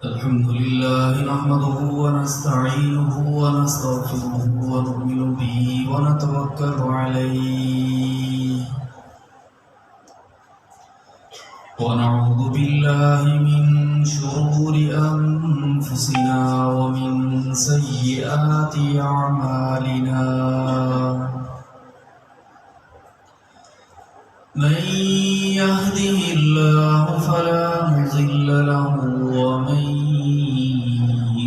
الحمد لله نحمده ونستعينه ونستغفره ونؤمن به ونتوكل عليه ونعوذ بالله من شرور أنفسنا ومن سيئات أعمالنا من يهده الله فلا مضل له ومن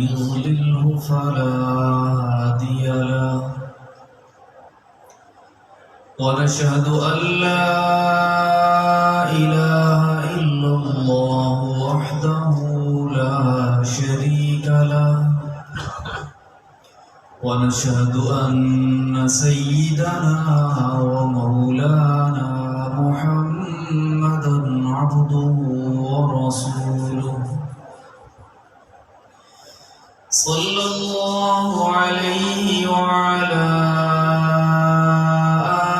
يضلله فلا هادي له ونشهد أن لا إله إلا الله وحده لا شريك له ونشهد أن سيدنا ومولانا محمدا عبده ورسوله صلى الله عليه وعلى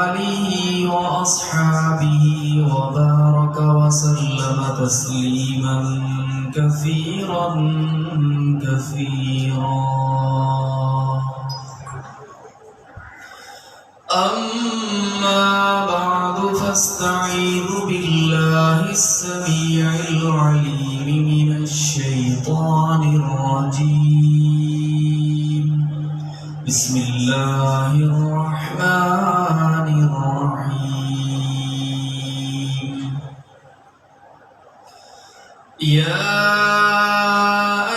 آله وأصحابه وبارك وسلم تسليما كثيرا كثيرا. أما بعد فاستعيذ بالله السميع العليم من الشيطان الرجيم. بسم الله الرحمن الرحيم. يا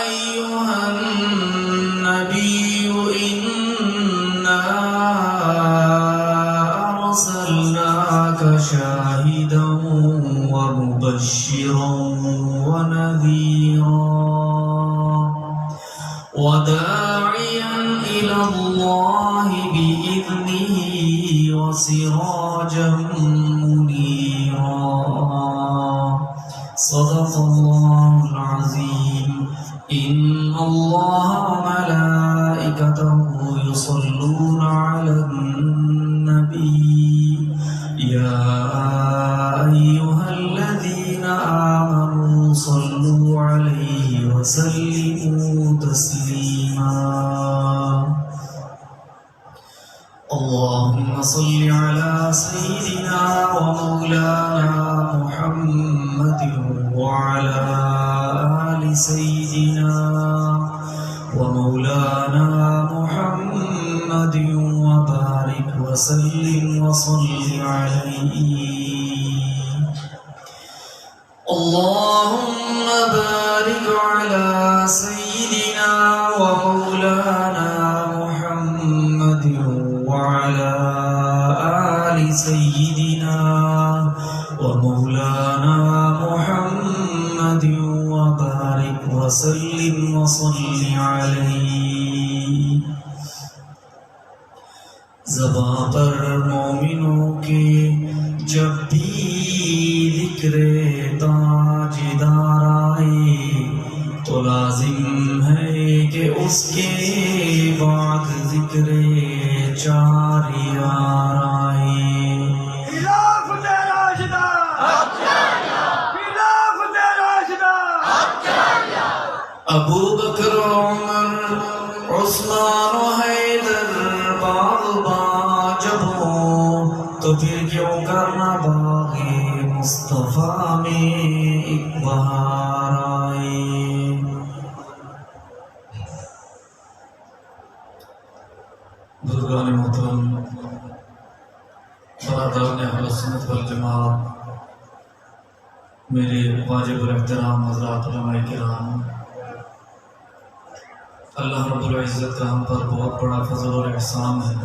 أيها النبي إنا أرسلناك شاهدا ومبشرا ونذيرا وداعيا إلى الله بإذنه وسراجا منيرا. صدق الله العظيم. إن الله وملائكته يصلون على النبي يا أيها الذين آمنوا صلوا عليه وسلموا تسليما. اللهم صل على سيدنا ومولانا محمد وعلى آل سيدنا ومولانا محمد وبارك وسلم وصل عليه. اللهم بارك على سيدنا ومولانا محمد وعلى آل سيدنا ومولانا محمد وبارك وسلم وصل عليه. زباں پر مومنوں کے جب بھی ذکر تاجدار آئے تو لازم ہے کہ اس کے بعد ذکر چار یار آئے. خلافت راشدہ خلافت راشدہ ابو بکر عمر عثمان و حیدر باغ جب ہو تو پھر کیوں کرنا باغ مصطفیٰ میں ایک بہار آئے. بزرگان محترم، برادران اہل سنت والجماعت، میرے واجب الاحترام حضرات علماء کرام، اللہ رب العزت کا ہم پر بہت بڑا فضل اور احسان ہے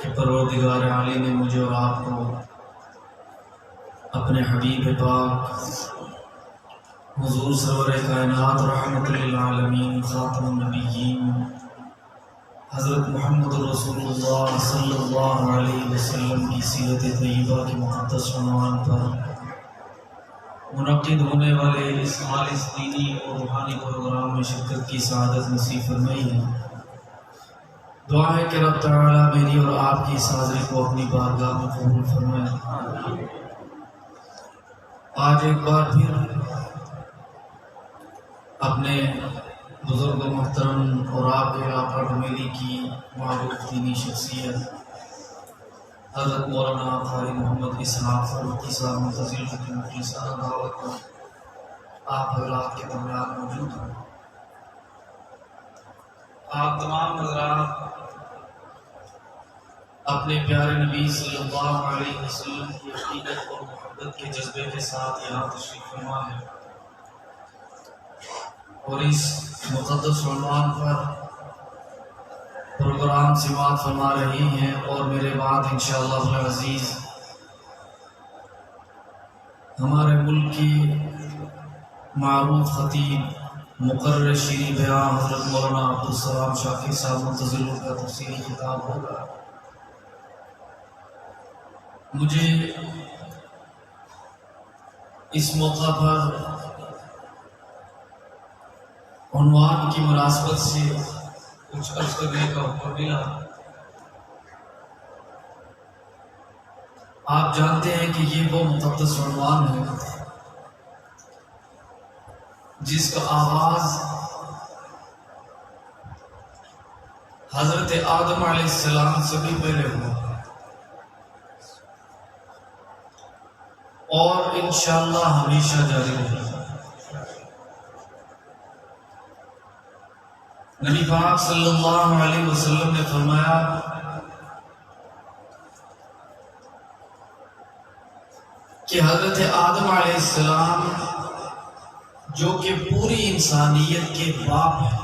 کہ پروردگار عالی نے مجھے اور آپ کو اپنے حبیب پاک حضور سرور کائنات رحمت للعالمین خاتم النبیین حضرت محمد رسول اللہ صلی اللہ علیہ وسلم کی سیرت طیبہ کے مقدس عنوان پر منعقد ہونے والے اس خالص دینی اور روحانی پروگرام میں شرکت کی سعادت نصیب فرمائی ہے. دعا ہے کہ رب تعالیٰ میری اور آپ کی اس حاضری کو اپنی بارگاہ میں قبول فرمائے. آج ایک بار پھر اپنے بزرگ محترم اور آپ کے علاقہ ڈومیلی کی معروف دینی شخصیت حضرت مولانا قاری محمد اسحاق فاروقی صاحب منتظر حکیم کی سارا دعوت کو آپ حضرات کے درمیان موجود ہیں۔ آپ تمام حضرات اپنے پیارے نبی صلی اللہ علیہ وسلم کی عقیدت اور محبت کے جذبے کے ساتھ یہاں تشریف فرما ہے اور اس مقدس عنوان پر پروگرام سماعت فرما رہی ہیں، اور میرے بعد انشاءاللہ العزیز ہمارے ملک کی معروف خطیب مقرر شیریں بیان حضرت مولانا عبدالسلام شاکر صاحب منتظر کا تفصیلی خطاب ہوگا۔ مجھے اس موقع پر عنوان کی مناسبت سے کچھ عرض کرنے کا حکم ملا۔ آپ جانتے ہیں کہ یہ وہ مقدس عنوان ہے جس کا آغاز حضرت آدم علیہ السلام سے بھی پہلے ہوا اور انشاءاللہ ہمیشہ جاری رہے گا۔ نبی پاک صلی اللہ علیہ وسلم نے فرمایا کہ حضرت آدم علیہ السلام جو کہ پوری انسانیت کے باپ ہیں،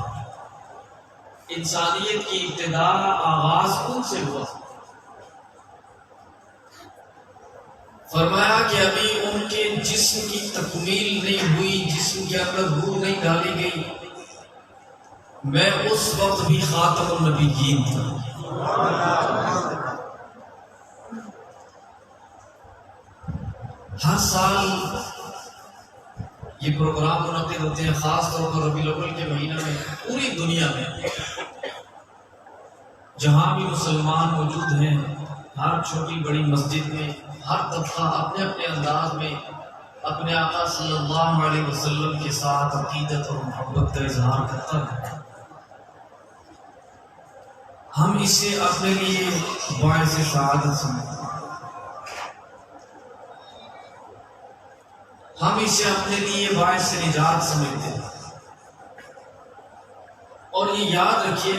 انسانیت کی ابتدا آغاز ان سے ہوا۔ فرمایا کہ ابھی ان کے جسم کی تکمیل نہیں ہوئی، جسم کے اندر روح نہیں ڈالی گئی، میں اس وقت بھی خاتم النبیین تھا۔ ہر سال یہ پروگرام منعقد ہوتے ہیں، خاص طور پر ربیع الاول کے مہینہ میں پوری دنیا میں جہاں بھی مسلمان موجود ہیں، ہر چھوٹی بڑی مسجد میں ہر طبقہ اپنے اپنے انداز میں اپنے آقا صلی اللہ علیہ وسلم کے ساتھ عقیدت اور محبت کا اظہار کرتا ہے۔ ہم اسے اپنے لیے باعث سعادت سمجھتے ہیں، ہم اسے اپنے لیے باعث نجات سمجھتے ہیں، اور یہ یاد رکھیے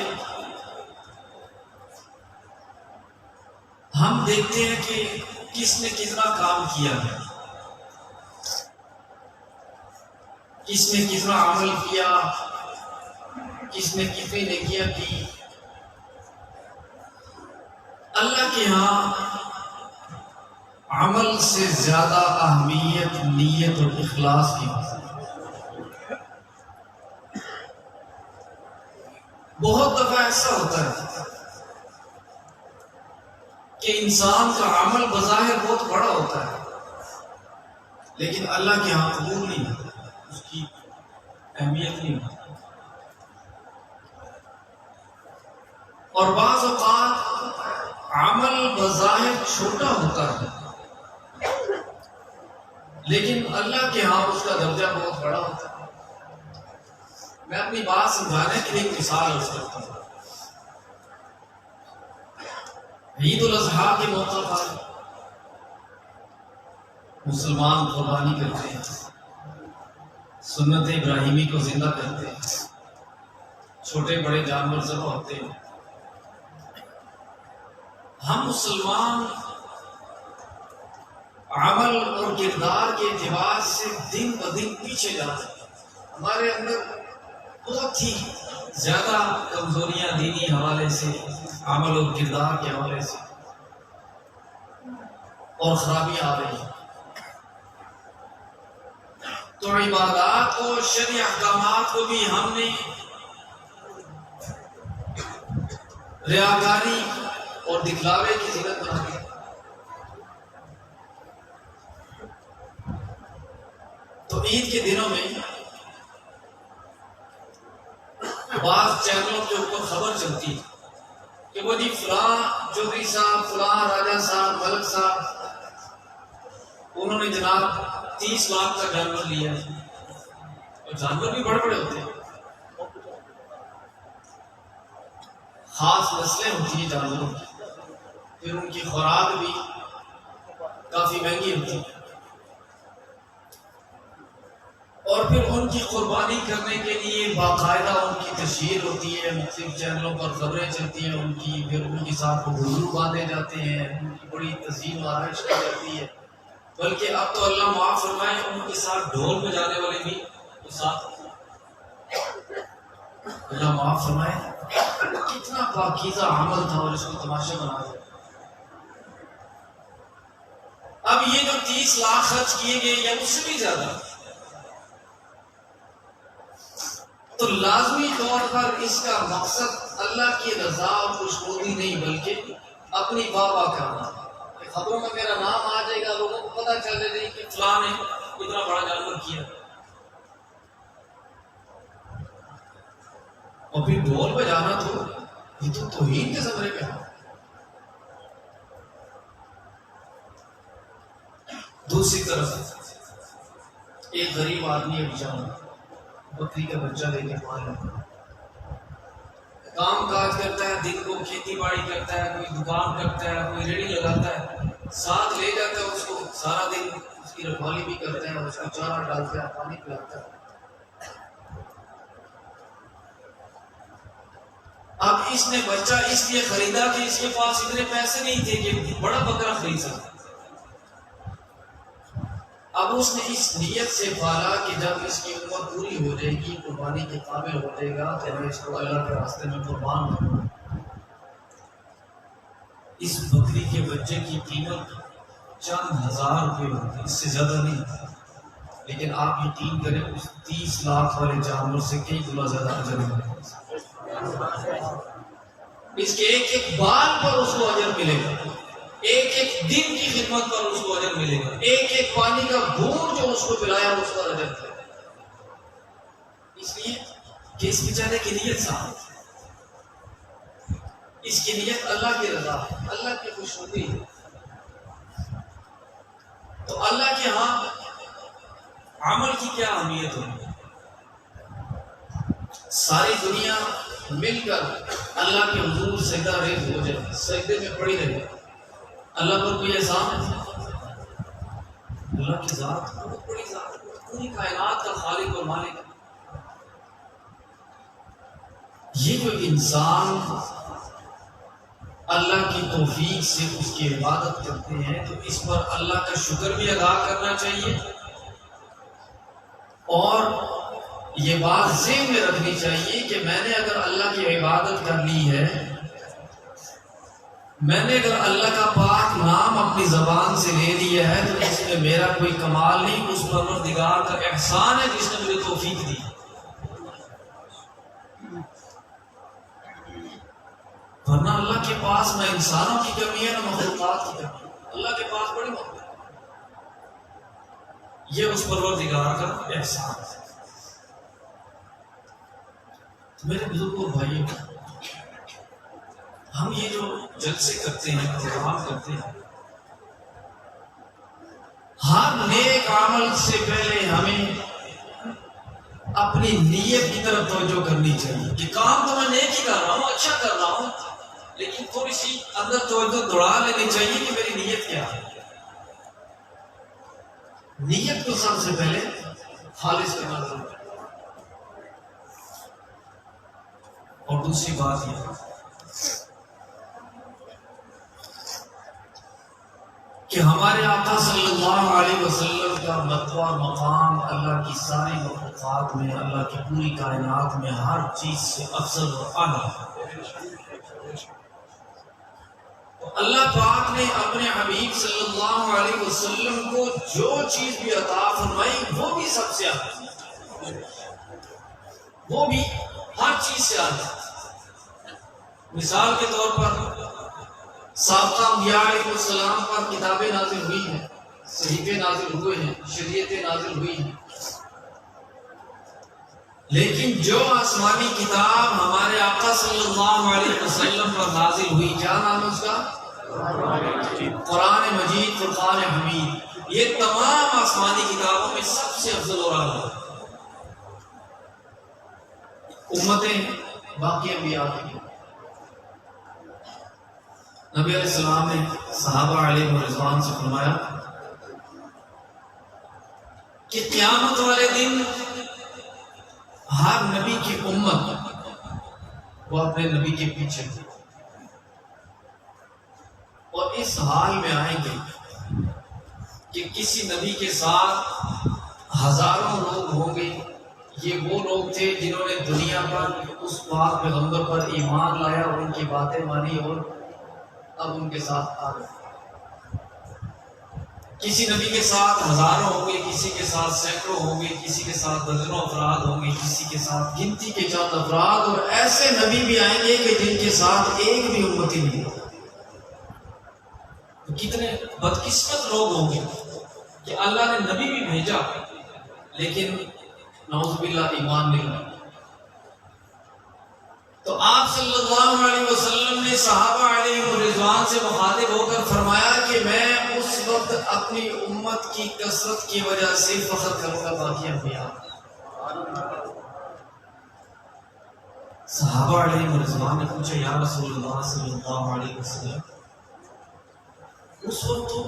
ہم دیکھتے ہیں کہ کس نے کتنا کام کیا ہے، کس نے کتنا عمل کیا، کس نے کتنی نیکیاں کی۔ اللہ کے ہاں عمل سے زیادہ اہمیت نیت اور اخلاص کی ہے۔ بہت دفعہ ایسا ہوتا ہے کہ انسان کا عمل بظاہر بہت بڑا ہوتا ہے لیکن اللہ کے ہاں قبول نہیں ہوتا، اس کی اہمیت نہیں ہوتی۔ اور بعض اوقات عمل بظاہر چھوٹا ہوتا ہے لیکن اللہ کے ہاں اس کا درجہ بہت بڑا ہوتا ہے۔ میں اپنی بات سمجھانے کے لیے ایک مثال عرض کرتا ہوں۔ عید الاضحیٰ کے موقع پر مسلمان قربانی کرتے ہیں، سنت ابراہیمی کو زندہ کرتے ہیں، چھوٹے بڑے جانور ذبح ہوتے ہیں۔ ہم مسلمان عمل اور کردار کے اعتبار سے دن بدن پیچھے جاتے ہیں، ہمارے اندر بہت ہی زیادہ کمزوریاں دینی حوالے سے، عمل اور کردار کے حوالے سے، اور خرابیاں آ رہی ہیں۔ تو عبادات اور شرعی احکامات کو بھی ہم نے ریاکاری اور دکھلاوے کی زینت بنا دی۔ تو عید کے دنوں میں بعض چینلوں کے اوپر خبر چلتی کہ وہ جی فلاں چودھری صاحب، فلاں راجہ صاحب، ملک صاحب، انہوں نے جناب 30 لاکھ کا جانور لیا ہے۔ اور جانور بھی بڑے بڑے ہوتے ہیں، خاص نسلیں ہوتی ہیں جانوروں کی، پھر ان کی خوراک بھی کافی مہنگی ہوتی ہے، اور پھر ان کی قربانی کرنے کے لیے باقاعدہ ان کی تشہیر ہوتی ہے، مختلف چینلوں پر خبریں چلتی ہیں ان کی، پھر ان کے ساتھ گھنگرو باندھے جاتے ہیں، ان کی بڑی تزئین و آرائش کی جاتی ہے، بلکہ اب تو اللہ معاف فرمائے ان کے ساتھ ڈھول بجانے والے بھی ساتھ، اللہ معاف فرمائے کتنا پاکیزہ عمل تھا اور اس کو تماشا بنا دیا۔ اب یہ جو 30 لاکھ خرچ کیے گئے یا اس سے بھی زیادہ، تو لازمی طور پر اس کا مقصد اللہ کی رضا اور خوشنودی نہیں بلکہ اپنی واہ کرنا، کہ خبروں میں میرا نام آ جائے گا، لوگوں کو پتہ چل جائے گا کہ فلاں نے اتنا بڑا جانور کیا، اور پھر ڈھول بجانا تو یہ تو توہین کے زمرے پہ ہے۔ دوسری طرف ایک غریب آدمی ہے بیچارہ، بکری کا بچہ لے کے پال رہا ہے، کام کاج کرتا ہے، دن کو کھیتی باڑی کرتا ہے، کوئی دکان کرتا ہے، کوئی ریڑھی لگاتا ہے، ساتھ لے جاتا ہے اس کو، سارا دن اس کی رکھوالی بھی کرتا ہے، اس کو چارہ ڈالتا ہے، پانی پلاتا ہے۔ اب اس نے بچہ اس لیے خریدا کہ اس کے پاس اتنے پیسے نہیں تھے کہ بڑا بکرا خرید سکتا، اب اس نے اس نیت سے پالا کہ جب اس کی عمر پوری ہو جائے گی، قربانی کے قابل ہو جائے گا تو میں اس کو اللہ کے راستے میں قربان کروں۔ اس بکری کے بچے کی قیمت چند ہزار روپے ہوتی ہے، اس سے زیادہ نہیں، لیکن آپ یقین کریں اس 30 لاکھ والے جانور سے کئی گنا زیادہ اجر ملے گا، اس کے ایک ایک بال پر اس کو اجر ملے گا، ایک ایک دن کی خدمت پر اس کو اجر ملے گا، ایک ایک پانی کا بوند جو اس کو پلایا اس پر اجر ملے گا، اس لیے کہ اس بیچارے کی نیت صاف ہے، اس کی نیت اللہ کی رضا ہے، اللہ کی خوشنودی ہے، تو اللہ کے ہاں عمل کی کیا اہمیت ہوگی؟ ساری دنیا مل کر اللہ کے حضور سجدہ ریز ہو جائے، سجدے میں پڑی رہے، اللہ پر کوئی احسان ہے؟ اللہ کی ذات بہت بڑی ذات، پوری کائنات کا خالق اور مالک، یہ جو انسان اللہ کی توفیق سے اس کی عبادت کرتے ہیں تو اس پر اللہ کا شکر بھی ادا کرنا چاہیے، اور یہ بات ذہن میں رکھنی چاہیے کہ میں نے اگر اللہ کی عبادت کر لی ہے، میں نے اگر اللہ کا پاک نام اپنی زبان سے لے لیا ہے تو اس میں میرا کوئی کمال نہیں، اس پروردگار کا احسان ہے جس نے مجھے توفیق دی، ورنہ اللہ کے پاس نہ انسانوں کی کمی ہے نہ مخلوقات کی کمی ہے، اللہ کے پاس بڑی مخلوق ہے، یہ اس پروردگار کا احسان ہے۔ میرے بزرگوں بھائیوں، ہم یہ جو جلسے کرتے ہیں، پروگرام کرتے ہیں، ہر نیک عمل سے پہلے ہمیں اپنی نیت کی طرف توجہ کرنی چاہیے کہ کام تو میں نیک ہی کر رہا ہوں، اچھا کر رہا ہوں، لیکن تھوڑی سی اندر توجہ دوڑا لینی چاہیے کہ میری نیت کیا ہے۔ نیت کو سب سے پہلے خالص کرنا ضروری ہے، اور دوسری بات یہ کہ ہمارے آقا صلی اللہ علیہ وسلم کا مرتبہ اور مقام اللہ کی ساری مخلوقات میں، اللہ کی پوری کائنات میں ہر چیز سے افضل اور اعلیٰ ہے۔ تو اللہ پاک نے اپنے حبیب صلی اللہ علیہ وسلم کو جو چیز بھی عطا فرمائی وہ بھی سب سے اعلیٰ، وہ بھی ہر چیز سے اعلیٰ۔ مثال کے طور پر سابقہ انبیاء علیہ السلام پر کتابیں نازل ہوئی ہیں، صحیفے نازل ہوئے ہیں، شریعتیں نازل ہوئی ہیں، لیکن جو آسمانی کتاب ہمارے آقا صلی اللہ علیہ وسلم پر نازل ہوئی، کیا نام ہے اس کا؟ قرآن مجید، فرقان حمید، یہ تمام آسمانی کتابوں میں سب سے افضل اور اعلیٰ۔ امتیں باقی انبیاء کی. نبی علیہ السلام نے صحابہ علیہ رضوان سے فرمایا کہ قیامت والے دن ہر نبی کی امت وہ اپنے نبی کے پیچھے اور اس حال میں آئیں گے کہ کسی نبی کے ساتھ ہزاروں لوگ ہوں گے. یہ وہ لوگ تھے جنہوں نے دنیا پر اس پاک پیغمبر پر ایمان لایا اور ان کی باتیں مانی اور اب ان کے ساتھ آ گئے. کسی نبی کے ساتھ ہزاروں ہوں گے, کسی کے ساتھ سینکڑوں ہوں گے, کسی کے ساتھ درجنوں افراد ہوں گے, کسی کے ساتھ گنتی کے چند افراد, اور ایسے نبی بھی آئیں گے کہ جن کے ساتھ ایک بھی امتی نہیں. کتنے بدقسمت لوگ ہوں گے کہ اللہ نے نبی بھی بھیجا لیکن نعوذ باللہ ایمان نہیں لایا. تو آپ صلی اللہ علیہ وسلم نے صحابہ علیہ رضوان سے مخاطب ہو کر فرمایا کہ میں اس وقت اپنی امت کی کثرت کی وجہ سے فخر کروں گا باقی انبیاء. صحابہ علیہ رضوان نے پوچھا یا رسول اللہ صلی اللہ علیہ وسلم, اس وقت تو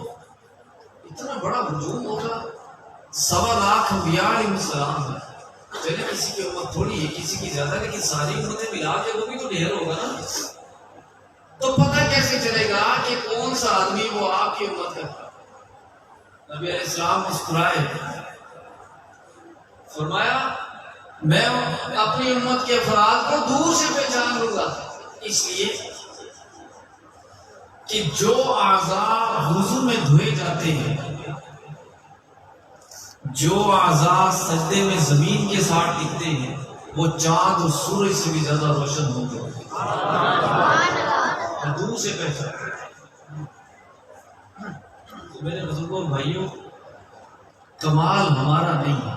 اتنا بڑا ہجوم ہوگا, 1.25 لاکھ انبیاء علیہ السلام ہے, چلے کسی کی امت تھوڑی ہے کسی کی زیادہ, لیکن ساری امتیں ملا کے وہ بھی تو ڈھیر ہوگا نا. تو پتہ کیسے چلے گا کہ کون سا آدمی وہ آپ کی امت کا؟ نبی علیہ السلام مسکرائے, فرمایا میں اپنی امت کے افراد کو دور سے پہچان لوں گا, اس لیے کہ جو اعضاء وضو میں دھوئے جاتے ہیں, جو اعضاء سجدے میں زمین کے ساتھ ٹکتے ہیں, وہ چاند اور سورج سے بھی زیادہ روشن ہوں گے. دور سے پہچان. میرے بزرگوں اور بھائیوں, کمال ہمارا نہیں ہے,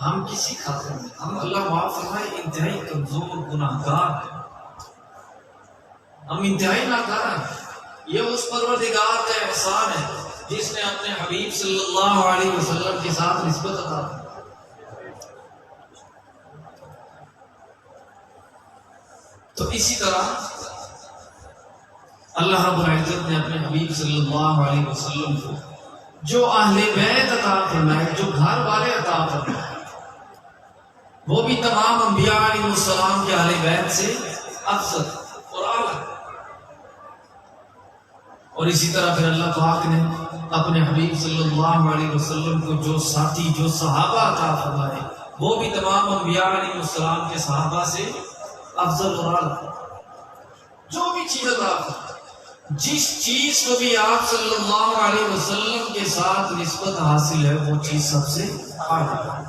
ہم کسی خاطر میں, ہم اللہ معاف فرمائے انتہائی کمزور گناہگار ہیں, ہم انتہائی ناکار ہیں. یہ اس پروردگار کا احسان ہے جس نے اپنے حبیب صلی اللہ علیہ وسلم کے ساتھ نسبت عطا کی. تو اسی طرح اللہ رب العزت نے اپنے حبیب صلی اللہ علیہ وسلم کو جو اہل بیت عطا فرمائے, جو گھر والے عطا فرمائے, وہ بھی تمام انبیاء علیہ السلام کے اہل بیت سے افضل اور اعلیٰ. اور اسی طرح پھر اللہ پاک نے اپنے حبیب صلی اللہ علیہ وسلم کو جو ساتھی, جو صحابہ عطا فرمائے, وہ بھی تمام انبیاء علیہ السلام کے صحابہ سے افضل اور اعلیٰ. جو بھی چیز عطا فرمائے, جس چیز کو بھی آپ صلی اللہ علیہ وسلم کے ساتھ نسبت حاصل ہے, وہ چیز سب سے اعلیٰ ہے.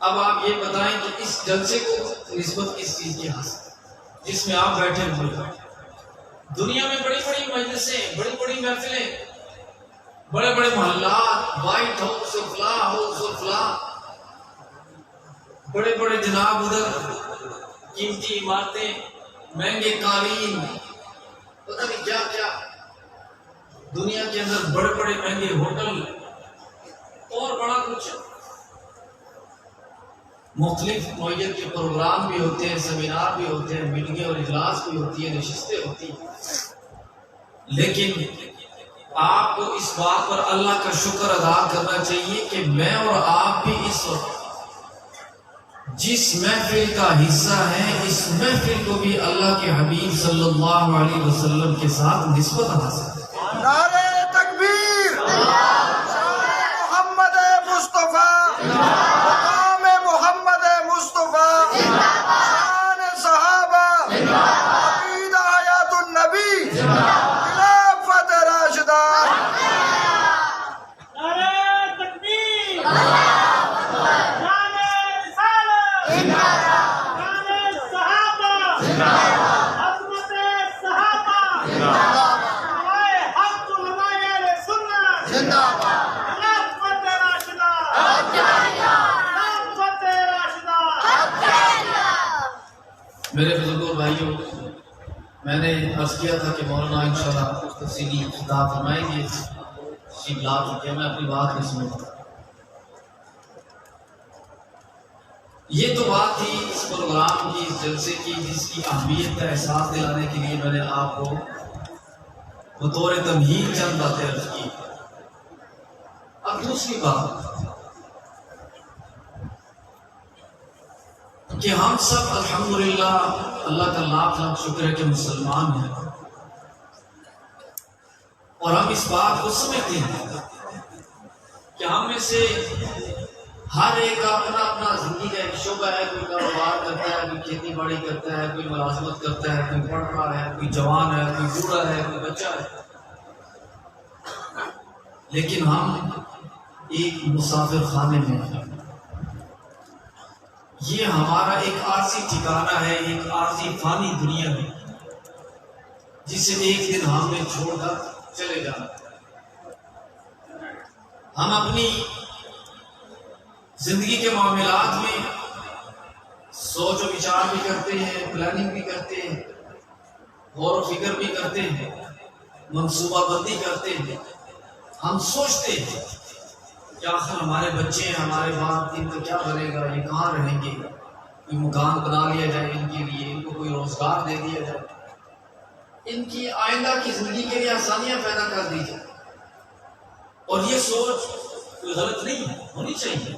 اب آپ یہ بتائیں کہ اس جلسے کو نسبت کس چیز کی حاصل ہے جس میں آپ بیٹھے ہوئے ہیں؟ دنیا میں بڑی بڑی مجلسیں, بڑی بڑی محفلیں, بڑے بڑے محلات, وائٹ ہاؤس اور فلاں ہاؤس اور فلاں, بڑے بڑے جناب ادھر قیمتی عمارتیں, مہنگے قالین, پتہ نہیں کیا کیا دنیا کے اندر, بڑے بڑے مہنگے ہوٹل اور بڑا کچھ. مختلف نوعیت کے پروگرام بھی ہوتے ہیں, سیمینار بھی ہوتے ہیں, میٹنگیں اور اجلاس بھی ہوتی ہیں, نشستیں ہوتی ہیں. لیکن آپ کو اس بات پر اللہ کا شکر ادا کرنا چاہیے کہ میں اور آپ بھی اس وقت جس محفل کا حصہ ہیں, اس محفل کو بھی اللہ کے حبیب صلی اللہ علیہ وسلم کے ساتھ نسبت حاصل ہے. نعرہ تکبیر, محمد مصطفیٰ, مقام محمد مصطفیٰ, شان صحابہ, عقیدہ حیات النبی, خلافت راشدہ. نعرہ تکبیر, شان رسالت, شان صحابہ, عظمت صحابہ, علمائے حق علمائے اہل سنت, خلافت راشدہ, خلافت راشدہ. میرے بزرگوں بھائیوں, میں نے عرض کیا تھا کہ مولانا انشاءاللہ تفصیلی خطاب فرمائیں گے, شیب لا چکے ہیں, میں اپنی بات نہیں سمجھتا. یہ تو بات تھی اس پروگرام کی، اس جلسے کی، جس کی اہمیت کا احساس دلانے کے لیے میں نے آپ کو بطور تمہید چند باتیں عرض کی۔ اب دوسری بات کہ ہم سب الحمدللہ اللہ کا لاکھ لاکھ شکر ہے کہ مسلمان ہیں، اور ہم اس بات کو سمجھتے ہیں کہ ہم میں سے ہر ایک کا اپنا اپنا زندگی کا ایک شعبہ ہے، کوئی کاروبار کرتا ہے، کوئی کھیتی باڑی کرتا ہے، کوئی ملازمت کرتا ہے، کوئی پڑھ رہا ہے، کوئی جوان ہے، کوئی بوڑھا ہے، کوئی بچہ ہے، لیکن ہم ایک مسافر خانے میں ہیں۔ یہ ہمارا ایک عارضی ٹھکانہ ہے، ایک عارضی فانی دنیا ہے جسے ایک دن ہم نے چھوڑ کر چلے جانا۔ ہم اپنی زندگی کے معاملات میں سوچ و وچار بھی کرتے ہیں، پلاننگ بھی کرتے ہیں، غور و فکر بھی کرتے ہیں، منصوبہ بندی کرتے ہیں۔ ہم سوچتے ہیں کہ آخر ہمارے بچے ہیں، ہمارے باپ، ان کا کیا بنے گا، یہ کہاں رہیں گے، کوئی مکان بنا لیا جائے ان کے لیے، ان کو کوئی روزگار دے دیا جائے، ان کی آئندہ کی زندگی کے لیے آسانیاں پیدا کر دی جائے۔ اور یہ سوچ کوئی غلط نہیں ہے، ہونی چاہیے۔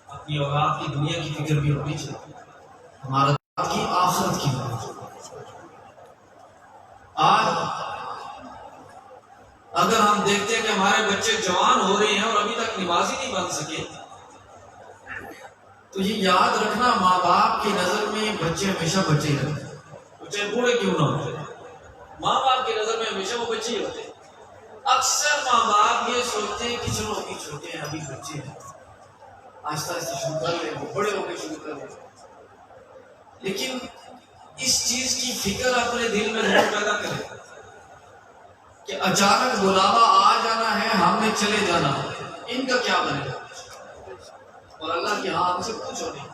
اپنی اولاد کی دنیا کی فکر بھی ہونی چاہیے، ہمارا کی آخرت کی بات۔ آج اگر ہم دیکھتے ہیں کہ ہمارے بچے جوان ہو رہے ہیں اور ابھی تک نمازی نہیں بن سکے، تو یہ یاد رکھنا ماں باپ کی نظر میں بچے ہمیشہ بچے ہی رہتے ہیں، وہ چاہے بوڑھے کیوں نہ ہوتے، ماں باپ کی نظر میں ہمیشہ وہ بچے ہی ہوتے ہیں۔ اکثر ماں باپ یہ سوچتے ہیں کہ چلو ابھی چھوٹے ہیں، ابھی بچے ہیں، آہستہ آہستہ شروع کر لیں، وہ بڑے ہو کے شروع کر لیں۔ لیکن اس چیز کی فکر اپنے دل میں ضرور پیدا کرے کہ اچانک بلاوا آ جانا ہے، ہم نے چلے جانا ہے، ان کا کیا بنے گا؟ اور اللہ کے ہاں ہم سے کچھ ہو نہیں۔